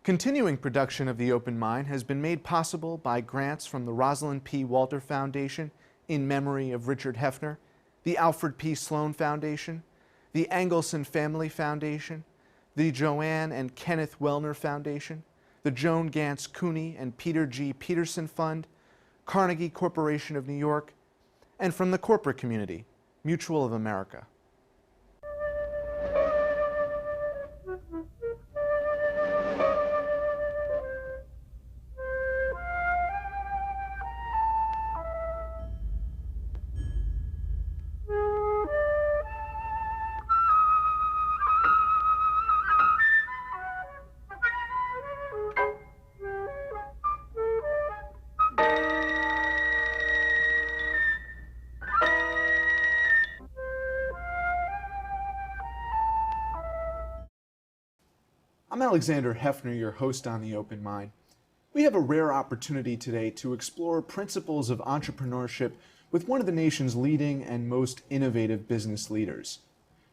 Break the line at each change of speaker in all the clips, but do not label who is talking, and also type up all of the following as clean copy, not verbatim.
Continuing production of The Open Mind has been made possible by grants from the Rosalind P. Walter Foundation in memory of Richard Heffner, the Alfred P. Sloan Foundation, the Angelson Family Foundation, the Joanne and Kenneth Wellner Foundation, the Joan Gantz CUNY and Peter G. Peterson Fund, Carnegie Corporation of New York, and from the corporate community, Mutual of America. I'm Alexander Heffner, your host on The Open Mind. We have a rare opportunity today to explore principles of entrepreneurship with one of the nation's leading and most innovative business leaders.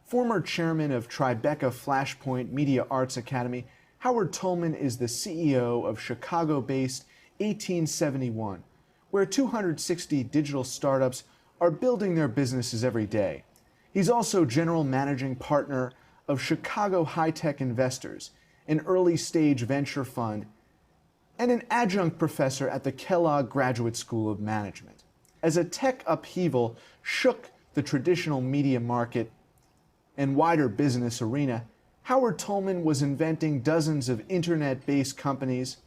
Former chairman of Tribeca Flashpoint Media Arts Academy, Howard Tullman is the CEO of Chicago-based 1871, where 260 digital startups are building their businesses every day. He's also general managing partner of Chicago High-Tech Investors, an early-stage venture fund, and an adjunct professor at the Kellogg Graduate School of Management. As a tech upheaval shook the traditional media market and wider business arena, Howard Tullman was inventing dozens of internet-based companies,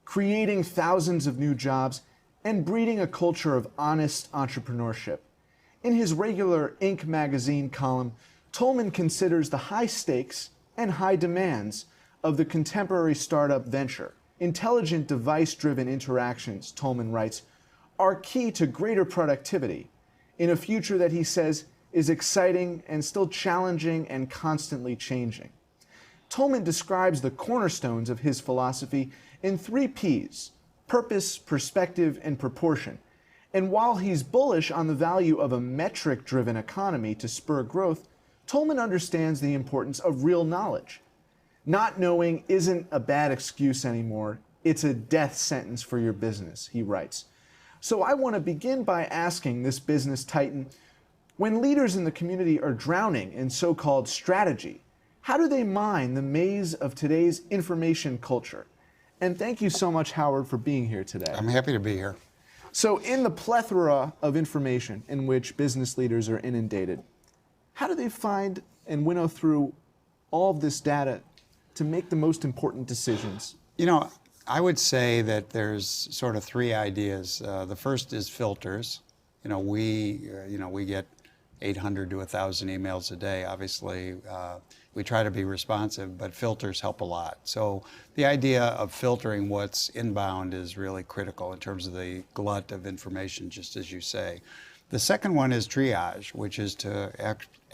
creating thousands of new jobs, and breeding a culture of honest entrepreneurship. In his regular Inc. magazine column, Tullman considers the high stakes and high demands of the contemporary startup venture. Intelligent device-driven interactions, Tullman writes, are key to greater productivity in a future that he says is exciting and still challenging and constantly changing. Tullman describes the cornerstones of his philosophy in 3 Ps: purpose, perspective, and proportion. And while he's bullish on the value of a metric-driven economy to spur growth, Tullman understands the importance of real knowledge. Not knowing isn't a bad excuse anymore. It's a death sentence for your business, he writes. So I want to begin by asking this business titan, when leaders in the community are drowning in so-called strategy, how do they mine the maze of today's information culture? And thank you so much, Howard, for being here today.
I'm happy to be here.
So in the plethora of information in which business leaders are inundated, how do they find and winnow through all of this data to make the most important decisions?
You know, I would say that there's sort of 3 ideas. The first is filters. We get 800 to 1,000 emails a day. Obviously, we try to be responsive, but filters help a lot. So the idea of filtering what's inbound is really critical in terms of the glut of information, just as you say. The second one is triage, which is to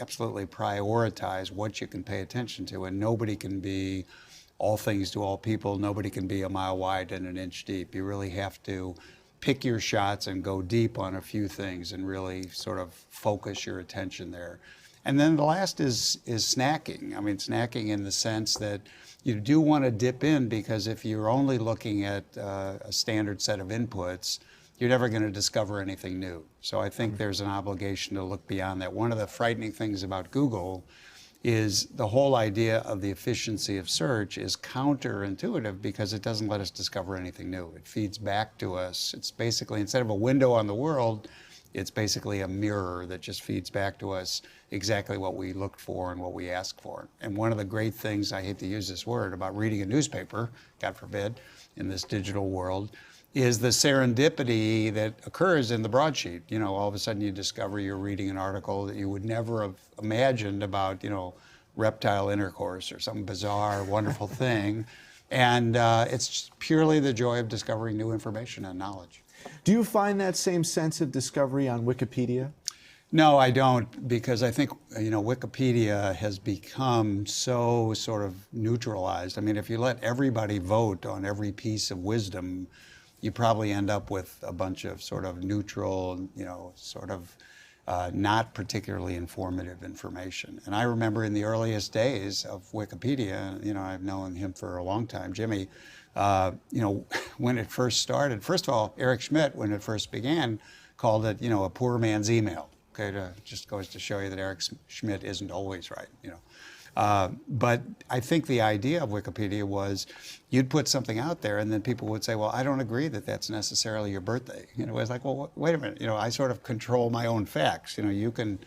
absolutely prioritize what you can pay attention to, and nobody can be all things to all people. Nobody can be a mile wide and an inch deep. You really have to pick your shots and go deep on a few things and really sort of focus your attention there. And then the last is snacking. I mean, snacking in the sense that you do want to dip in, because if you're only looking at a standard set of inputs, you're never going to discover anything new. So I think there's an obligation to look beyond that. One of the frightening things about Google is the whole idea of the efficiency of search is counterintuitive, because it doesn't let us discover anything new. It feeds back to us. It's basically, instead of a window on the world, it's basically a mirror that just feeds back to us exactly what we looked for and what we asked for. And one of the great things, I hate to use this word, about reading a newspaper, God forbid, in this digital world, is the serendipity that occurs in the broadsheet. All of a sudden you discover you're reading an article that you would never have imagined about, reptile intercourse or some bizarre, wonderful thing. And it's purely the joy of discovering new information and knowledge.
Do you find that same sense of discovery on Wikipedia?
No, I don't, because I think, Wikipedia has become so sort of neutralized. I mean, if you let everybody vote on every piece of wisdom, you probably end up with a bunch of sort of neutral, sort of not particularly informative information. And I remember in the earliest days of Wikipedia, I've known him for a long time, Jimmy, when it first started, first of all, Eric Schmidt, when it first began, called it, a poor man's email. Okay, just goes to show you that Eric Schmidt isn't always right, But I think the idea of Wikipedia was you'd put something out there and then people would say, well, I don't agree that that's necessarily your birthday. It was like, well, wait a minute, I sort of control my own facts. You can,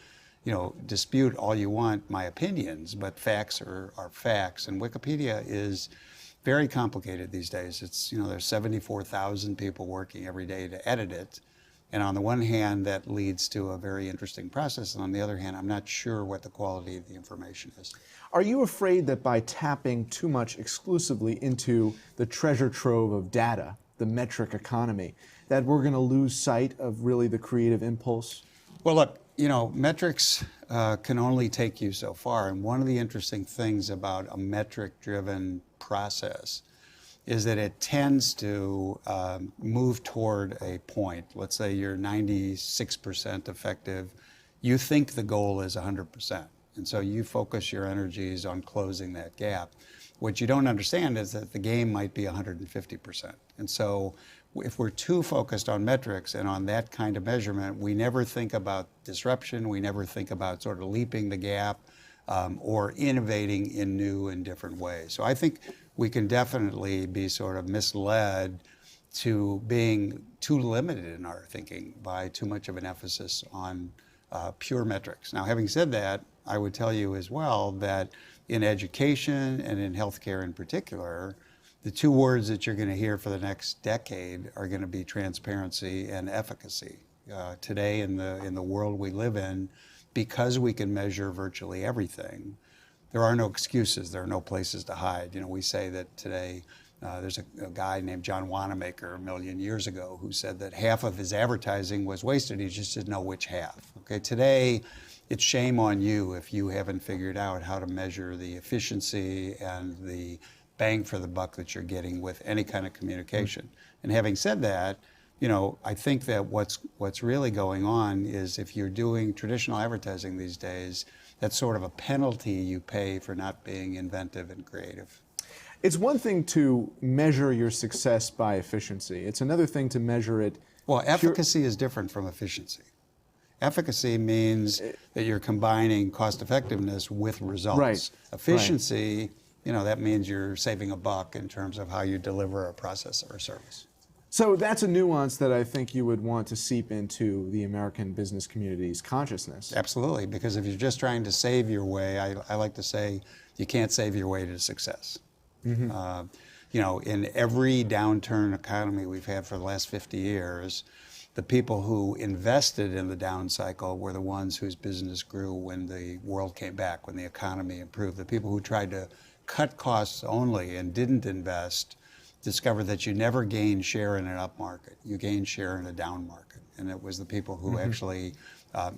dispute all you want my opinions, but facts are facts. And Wikipedia is very complicated these days. It's, there's 74,000 people working every day to edit it. And on the one hand, that leads to a very interesting process. And on the other hand, I'm not sure what the quality of the information is.
Are you afraid that by tapping too much exclusively into the treasure trove of data, the metric economy, that we're going to lose sight of really the creative impulse?
Well, look, metrics can only take you so far. And one of the interesting things about a metric-driven process is that it tends to move toward a point. Let's say you're 96% effective. You think the goal is 100%. And so you focus your energies on closing that gap. What you don't understand is that the game might be 150%. And so if we're too focused on metrics and on that kind of measurement, we never think about disruption. We never think about sort of leaping the gap or innovating in new and different ways. So I think we can definitely be sort of misled to being too limited in our thinking by too much of an emphasis on pure metrics. Now, having said that, I would tell you as well that in education and in healthcare in particular, the two words that you're going to hear for the next decade are going to be transparency and efficacy. Today, in the world we live in, because we can measure virtually everything, there are no excuses. There are no places to hide. We say that today there's a guy named John Wanamaker a million years ago who said that half of his advertising was wasted. He just didn't know which half. Okay, today it's shame on you if you haven't figured out how to measure the efficiency and the bang for the buck that you're getting with any kind of communication. And having said that, I think that what's really going on is if you're doing traditional advertising these days, that's sort of a penalty you pay for not being inventive and creative.
It's one thing to measure your success by efficiency. It's another thing to measure it.
Well, efficacy is different from efficiency. Efficacy means that you're combining cost effectiveness with results.
Right.
Efficiency, that means you're saving a buck in terms of how you deliver a process or a service.
So that's a nuance that I think you would want to seep into the American business community's consciousness.
Absolutely, because if you're just trying to save your way, I like to say you can't save your way to success. Mm-hmm. In every downturn economy we've had for the last 50 years, the people who invested in the down cycle were the ones whose business grew when the world came back, when the economy improved. The people who tried to cut costs only and didn't invest discovered that you never gain share in an up market. You gain share in a down market. And it was the people who actually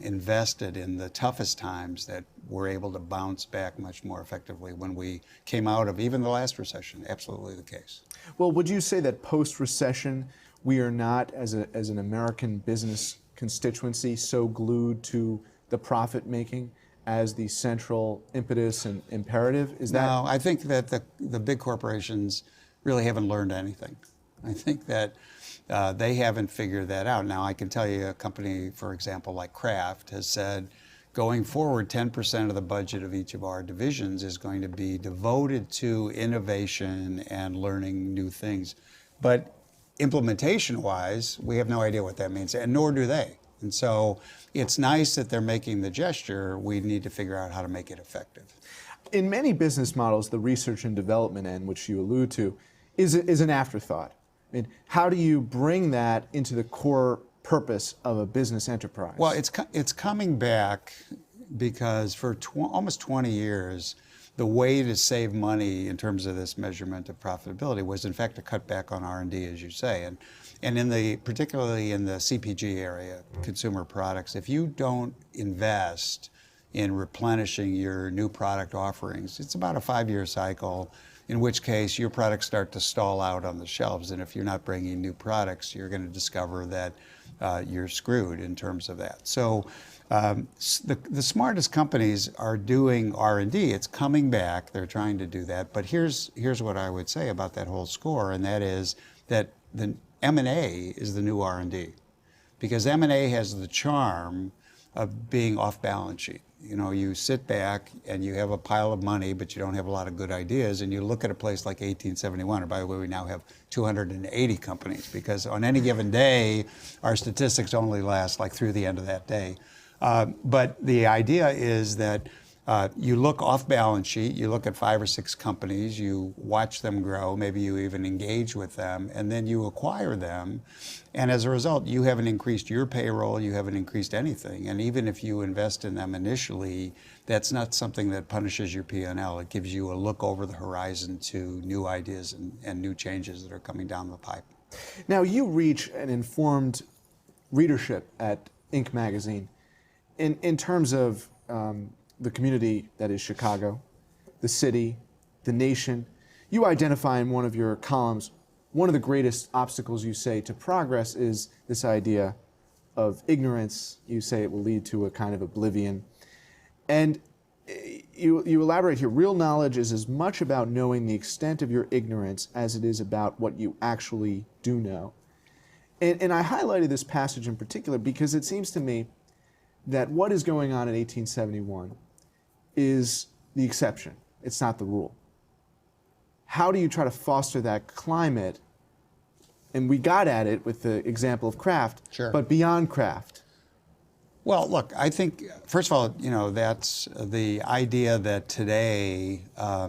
invested in the toughest times that were able to bounce back much more effectively when we came out of even the last recession. Absolutely the case.
Well, would you say that post-recession, we are not, as an American business constituency, so glued to the profit making as the central impetus and imperative?
No, I think that the big corporations really haven't learned anything. I think that they haven't figured that out. Now, I can tell you a company, for example, like Kraft has said, going forward, 10% of the budget of each of our divisions is going to be devoted to innovation and learning new things. But implementation-wise, we have no idea what that means, and nor do they. And so it's nice that they're making the gesture. We need to figure out how to make it effective.
In many business models, the research and development end, which you allude to, is an afterthought. I mean, how do you bring that into the core purpose of a business enterprise?
Well, it's coming back because for almost 20 years, the way to save money in terms of this measurement of profitability was, in fact, to cut back on R&D, as you say. And particularly in the CPG area, consumer products, if you don't invest in replenishing your new product offerings, it's about a 5-year cycle, in which case your products start to stall out on the shelves. And if you're not bringing new products, you're going to discover that you're screwed in terms of that. So The smartest companies are doing R&D. It's coming back. They're trying to do that. But here's what I would say about that whole score, and that is that the M&A is the new R&D, because M&A has the charm of being off balance sheet. You know, you sit back and you have a pile of money, but you don't have a lot of good ideas, and you look at a place like 1871, and by the way, we now have 280 companies, because on any given day, our statistics only last like through the end of that day. But the idea is that you look off balance sheet, you look at 5 or 6 companies, you watch them grow, maybe you even engage with them, and then you acquire them. And as a result, you haven't increased your payroll, you haven't increased anything. And even if you invest in them initially, that's not something that punishes your P&L. It gives you a look over the horizon to new ideas and new changes that are coming down the pipe.
Now, you reach an informed readership at Inc. magazine in terms of the community that is Chicago, the city, the nation. You identify in one of your columns, one of the greatest obstacles, you say, to progress is this idea of ignorance. You say it will lead to a kind of oblivion. And you elaborate here, real knowledge is as much about knowing the extent of your ignorance as it is about what you actually do know. And I highlighted this passage in particular because it seems to me that what is going on in 1871 is the exception. It's not the rule. How do you try to foster that climate? And we got at it with the example of craft,
Sure.
But beyond craft.
Well, look, I think, first of all, you know, that's the idea that today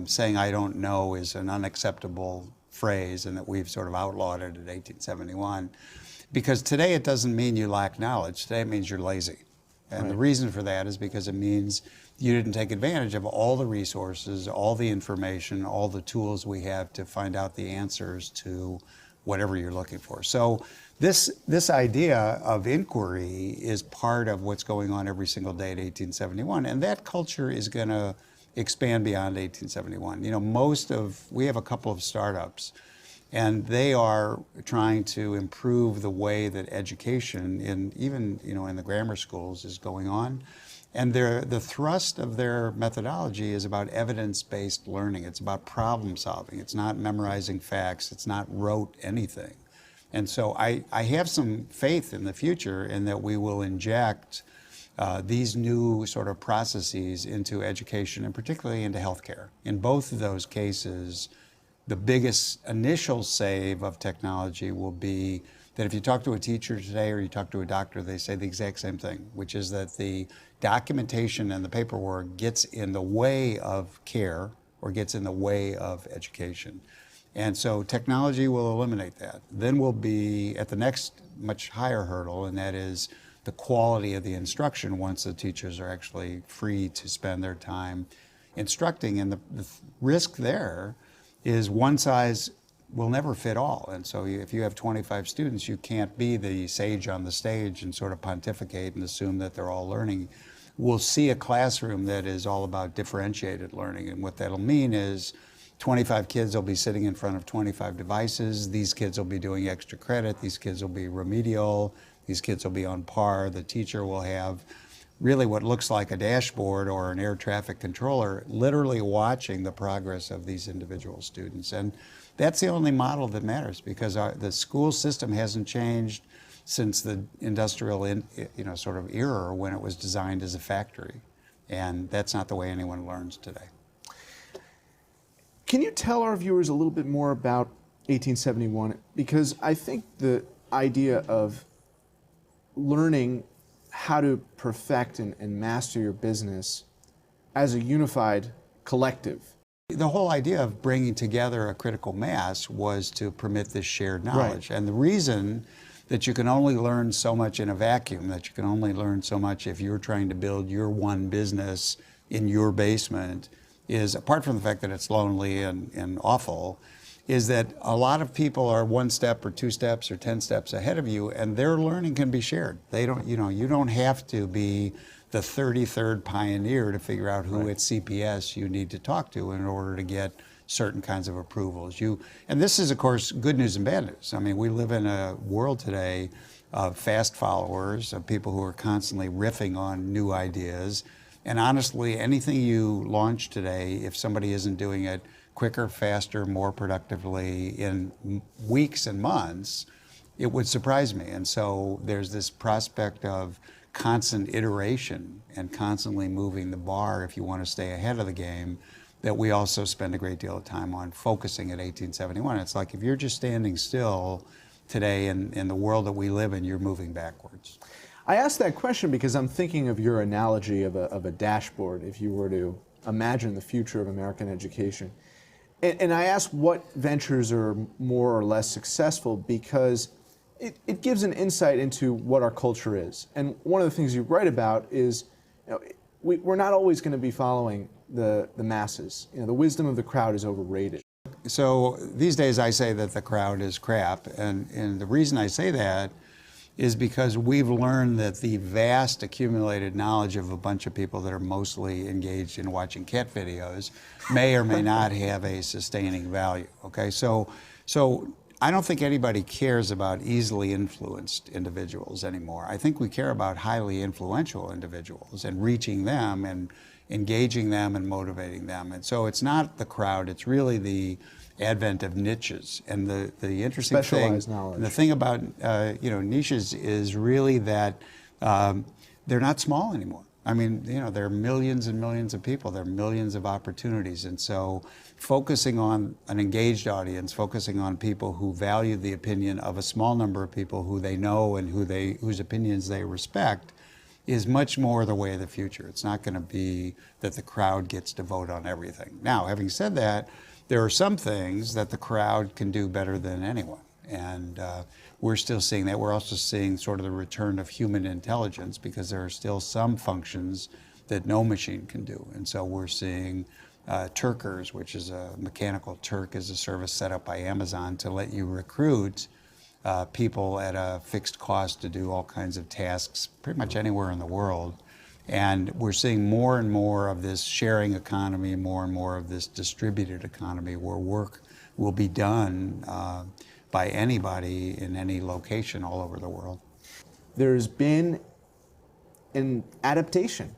saying I don't know is an unacceptable phrase, and that we've sort of outlawed it at 1871. Because today it doesn't mean you lack knowledge. Today it means you're lazy. And the reason for that is because it means you didn't take advantage of all the resources, all the information, all the tools we have to find out the answers to whatever you're looking for. So this idea of inquiry is part of what's going on every single day at 1871. And that culture is going to expand beyond 1871. You know, we have a couple of startups, and they are trying to improve the way that education even in the grammar schools is going on. And the thrust of their methodology is about evidence-based learning. It's about problem solving. It's not memorizing facts. It's not rote anything. And so I have some faith in the future in that we will inject these new sort of processes into education, and particularly into healthcare. In both of those cases, the biggest initial save of technology will be that if you talk to a teacher today or you talk to a doctor, they say the exact same thing, which is that the documentation and the paperwork gets in the way of care or gets in the way of education. And so technology will eliminate that. Then we'll be at the next much higher hurdle, and that is the quality of the instruction once the teachers are actually free to spend their time instructing. And the risk there is one size will never fit all. And so if you have 25 students, you can't be the sage on the stage and sort of pontificate and assume that they're all learning. We'll see a classroom that is all about differentiated learning. And what that'll mean is 25 kids will be sitting in front of 25 devices. These kids will be doing extra credit. These kids will be remedial. These kids will be on par. The teacher will have really what looks like a dashboard or an air traffic controller, literally watching the progress of these individual students. And that's the only model that matters, because the school system hasn't changed since the industrial sort of era when it was designed as a factory. And that's not the way anyone learns today.
Can you tell our viewers a little bit more about 1871? Because I think the idea of learning how to perfect and master your business as a unified collective.
The whole idea of bringing together a critical mass was to permit this shared knowledge.
Right.
And the reason that you can only learn so much in a vacuum, that you can only learn so much if you're trying to build your one business in your basement, is, apart from the fact that it's lonely and awful, is that a lot of people are 1 step or 2 steps or 10 steps ahead of you, and their learning can be shared. They don't, you don't have to be the 33rd pioneer to figure out who at CPS you need to talk to in order to get certain kinds of approvals. And this is, of course, good news and bad news. I mean, we live in a world today of fast followers, of people who are constantly riffing on new ideas. And honestly, anything you launch today, if somebody isn't doing it quicker, faster, more productively in weeks and months, it would surprise me. And so there's this prospect of constant iteration and constantly moving the bar if you want to stay ahead of the game, that we also spend a great deal of time on focusing at 1871. It's like if you're just standing still today in the world that we live in, you're moving backwards.
I asked that question because I'm thinking of your analogy of a dashboard if you were to imagine the future of American education. And I asked what ventures are more or less successful because it gives an insight into what our culture is. And one of the things you write about is, we're not always going to be following the masses. The wisdom of the crowd is overrated.
So these days I say that the crowd is crap, and the reason I say that is because we've learned that the vast accumulated knowledge of a bunch of people that are mostly engaged in watching cat videos may or may not have a sustaining value. Okay, so I don't think anybody cares about easily influenced individuals anymore. I think we care about highly influential individuals and reaching them and engaging them and motivating them. And so it's not the crowd, it's really the advent of niches. And the interesting
Specialized
thing,
knowledge.
the thing about niches is really that they're not small anymore. I mean, there are millions and millions of people, there are millions of opportunities. And so focusing on an engaged audience, focusing on people who value the opinion of a small number of people who they know and whose opinions they respect is much more the way of the future. It's not going to be that the crowd gets to vote on everything. Now, having said that, there are some things that the crowd can do better than anyone. And we're still seeing that. We're also seeing sort of the return of human intelligence because there are still some functions that no machine can do. And so we're seeing Turkers, which is a mechanical Turk, is a service set up by Amazon to let you recruit people at a fixed cost to do all kinds of tasks pretty much anywhere in the world. And we're seeing more and more of this sharing economy, more and more of this distributed economy where work will be done by anybody in any location all over the world.
There's been an adaptation.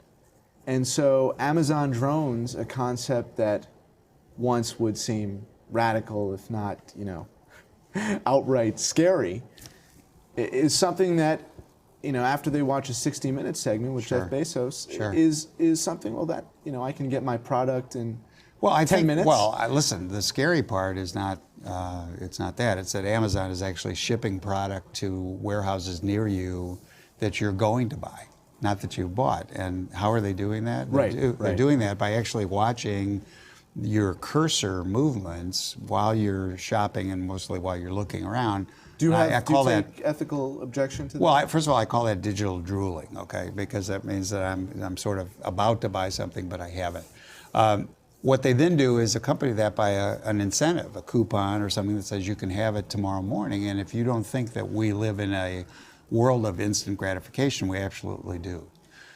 And so Amazon drones, a concept that once would seem radical, if not, outright scary, is something that, after they watch a 60 Minutes segment with Jeff Bezos, is something, that, I can get my product in 10 minutes.
Well, listen, the scary part is not, it's not that. It's that Amazon is actually shipping product to warehouses near you that you're going to buy, not that you bought. And how are they doing that? They're doing that by actually watching your cursor movements while you're shopping and mostly while you're looking around.
Do you take ethical objection to that?
Well, first of all, I call that digital drooling, okay? Because that means that I'm sort of about to buy something, but I haven't. What they then do is accompany that by an incentive, a coupon or something that says you can have it tomorrow morning. And if you don't think that we live in a world of instant gratification, we absolutely do.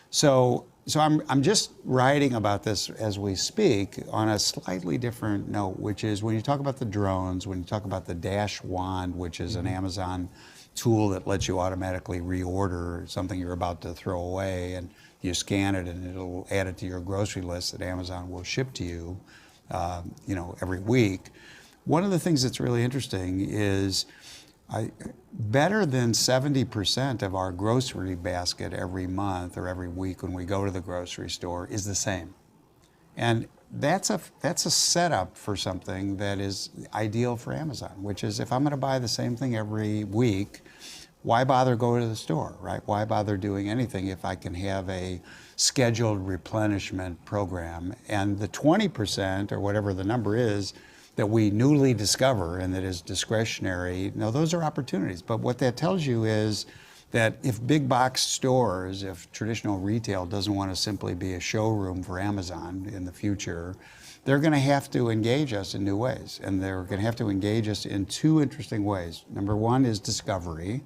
So I'm just writing about this as we speak on a slightly different note, which is when you talk about the drones, when you talk about the Dash Wand, which is an Amazon tool that lets you automatically reorder something you're about to throw away, and you scan it and it'll add it to your grocery list that Amazon will ship to you, every week. One of the things that's really interesting is better than 70% of our grocery basket every month or every week when we go to the grocery store is the same. And that's a setup for something that is ideal for Amazon, which is if I'm going to buy the same thing every week, why bother going to the store, right? Why bother doing anything if I can have a scheduled replenishment program? And the 20% or whatever the number is that we newly discover and that is discretionary, those are opportunities. But what that tells you is that if big box stores, if traditional retail doesn't want to simply be a showroom for Amazon in the future, they're going to have to engage us in new ways. And they're going to have to engage us in two interesting ways. Number one is discovery.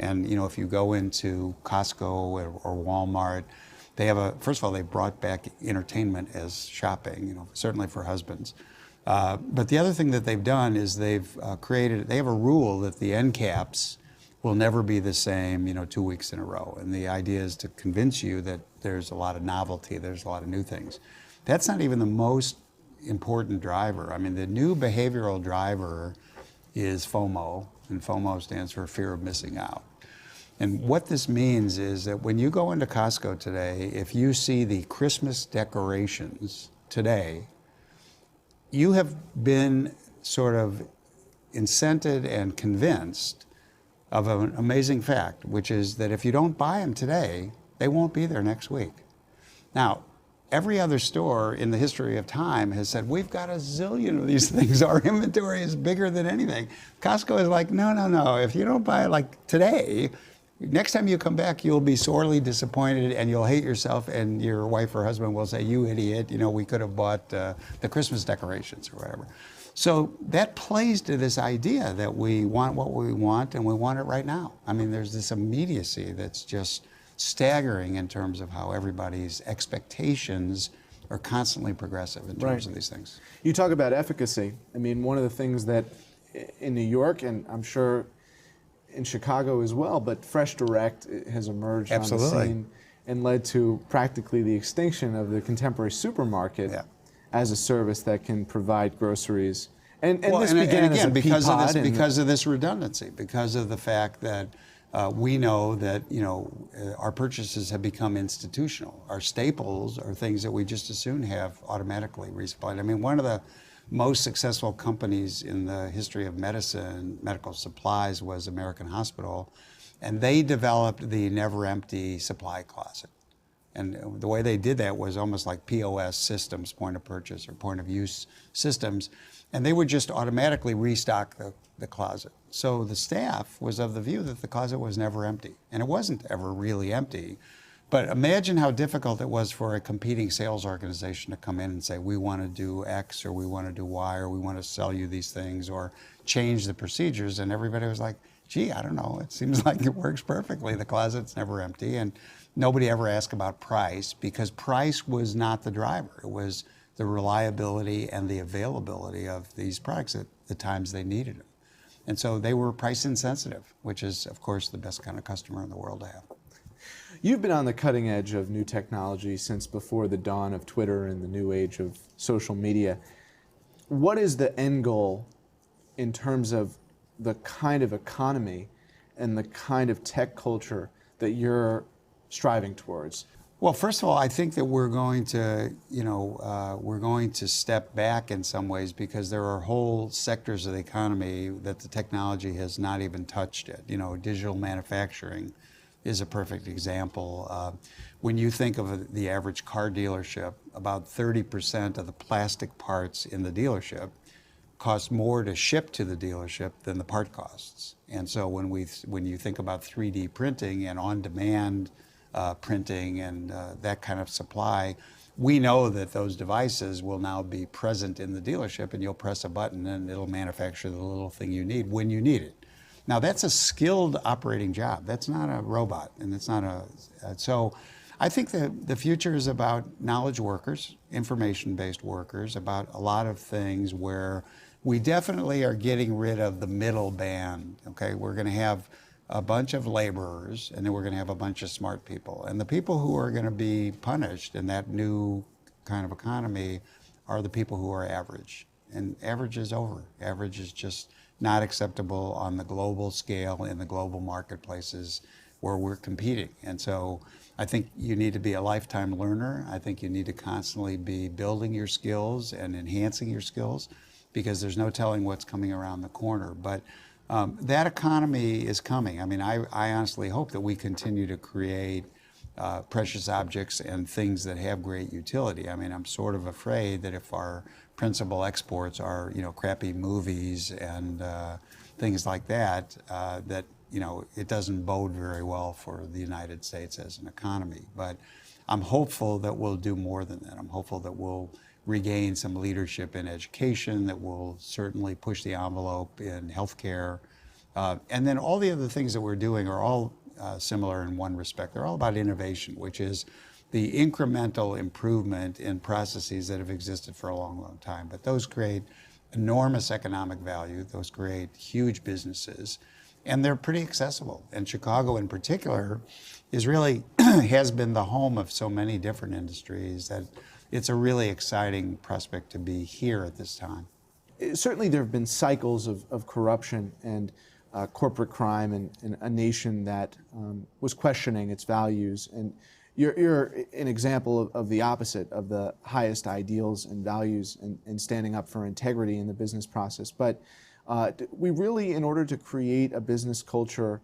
And if you go into Costco or Walmart, they have first of all, they brought back entertainment as shopping, certainly for husbands. But the other thing that they've done is they have a rule that the end caps will never be the same, 2 weeks in a row. And the idea is to convince you that there's a lot of novelty, there's a lot of new things. That's not even the most important driver. I mean, the new behavioral driver is FOMO, and FOMO stands for fear of missing out. And what this means is that when you go into Costco today, if you see the Christmas decorations today, you have been sort of incented and convinced of an amazing fact, which is that if you don't buy them today, they won't be there next week. Now, every other store in the history of time has said, we've got a zillion of these things. Our inventory is bigger than anything. Costco is like, no. If you don't buy it like today, next time you come back, you'll be sorely disappointed and you'll hate yourself, and your wife or husband will say, you idiot, we could have bought the Christmas decorations or whatever. So that plays to this idea that we want what we want and we want it right now. I mean, there's this immediacy that's just staggering in terms of how everybody's expectations are constantly progressive in terms of these things.
You talk about efficacy. I mean, one of the things that in New York, and I'm sure in Chicago as well, but Fresh Direct has emerged on the scene and led to practically the extinction of the contemporary supermarket as a service that can provide groceries. And this began as a
because of this redundancy, because of the fact that we know that our purchases have become institutional. Our staples are things that we just as soon have automatically resupplied. I mean, one of the most successful companies in the history of medicine, medical supplies, was American Hospital, and they developed the never empty supply closet. And the way they did that was almost like POS systems, point of purchase or point of use systems, and they would just automatically restock the closet. So the staff was of the view that the closet was never empty, and it wasn't ever really empty. But imagine how difficult it was for a competing sales organization to come in and say, we want to do X, or we want to do Y, or we want to sell you these things, or change the procedures. And everybody was like, gee, I don't know, it seems like it works perfectly. The closet's never empty. And nobody ever asked about price, because price was not the driver. It was the reliability and the availability of these products at the times they needed them. And so they were price insensitive, which is, of course, the best kind of customer in the world to have.
You've been on the cutting edge of new technology since before the dawn of Twitter and the new age of social media. What is the end goal in terms of the kind of economy and the kind of tech culture that you're striving towards?
Well, first of all, I think that we're going to, step back in some ways, because there are whole sectors of the economy that the technology has not even touched yet. Digital manufacturing is a perfect example. When you think of the average car dealership, about 30% of the plastic parts in the dealership cost more to ship to the dealership than the part costs. And so when you think about 3D printing and on-demand printing and that kind of supply, we know that those devices will now be present in the dealership, and you'll press a button and it'll manufacture the little thing you need when you need it. Now, that's a skilled operating job. That's not a robot, and it's not so I think that the future is about knowledge workers, information-based workers, about a lot of things where we definitely are getting rid of the middle band, okay? We're gonna have a bunch of laborers, and then we're gonna have a bunch of smart people. And the people who are gonna be punished in that new kind of economy are the people who are average. And average is over. Average is just not acceptable on the global scale in the global marketplaces where we're competing. And so I think you need to be a lifetime learner. I think you need to constantly be building your skills and enhancing your skills, because there's no telling what's coming around the corner. But that economy is coming. I mean, I honestly hope that we continue to create precious objects and things that have great utility. I mean, I'm sort of afraid that if our principal exports are, crappy movies and things like that, that, it doesn't bode very well for the United States as an economy. But I'm hopeful that we'll do more than that. I'm hopeful that we'll regain some leadership in education, that will certainly push the envelope in healthcare. And then all the other things that we're doing are all similar in one respect. They're all about innovation, which is the incremental improvement in processes that have existed for a long, long time. But those create enormous economic value. Those create huge businesses. And they're pretty accessible. And Chicago in particular is really has been the home of so many different industries that it's a really exciting prospect to be here at this time.
Certainly there have been cycles of corruption and corporate crime in a nation that was questioning its values. And you're an example of the opposite of the highest ideals and values and standing up for integrity in the business process. But we really, in order to create a business culture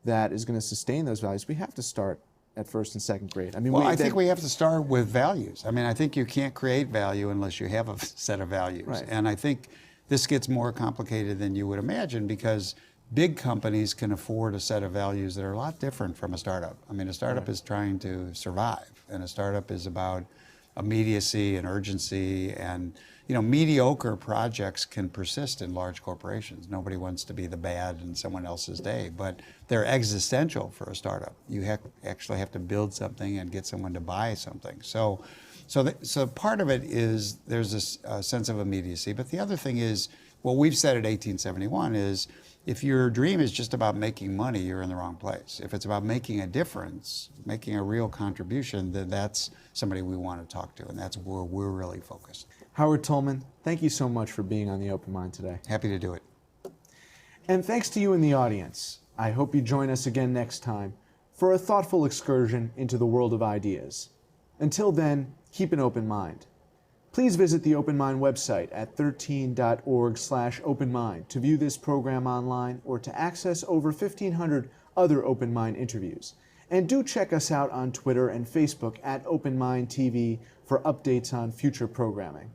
that is going to sustain those values, we have to start at first and second grade. I mean,
I think we have to start with values. I mean, I think you can't create value unless you have a set of values.
Right.
And I think this gets more complicated than you would imagine because big companies can afford a set of values that are a lot different from a startup. I mean, a startup is trying to survive, and a startup is about immediacy and urgency, and mediocre projects can persist in large corporations. Nobody wants to be the bad in someone else's day, but they're existential for a startup. You actually have to build something and get someone to buy something. So part of it is there's this sense of immediacy, but the other thing is, what we've said at 1871 is, if your dream is just about making money, you're in the wrong place. If it's about making a difference, making a real contribution, then that's somebody we want to talk to, and that's where we're really focused.
Howard Tullman, thank you so much for being on the Open Mind today.
Happy to do it.
And thanks to you in the audience. I hope you join us again next time for a thoughtful excursion into the world of ideas. Until then, keep an open mind. Please visit the Open Mind website at 13.org/openmind to view this program online or to access over 1,500 other Open Mind interviews. And do check us out on Twitter and Facebook at Open Mind TV for updates on future programming.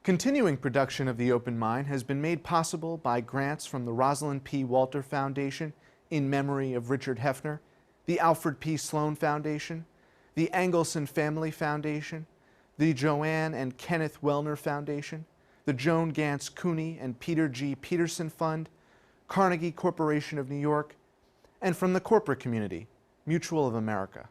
Continuing production of The Open Mind has been made possible by grants from the Rosalind P. Walter Foundation in memory of Richard Heffner, the Alfred P. Sloan Foundation, the Angelson Family Foundation, the Joanne and Kenneth Wellner Foundation, the Joan Gantz CUNY and Peter G. Peterson Fund, Carnegie Corporation of New York, and from the corporate community, Mutual of America.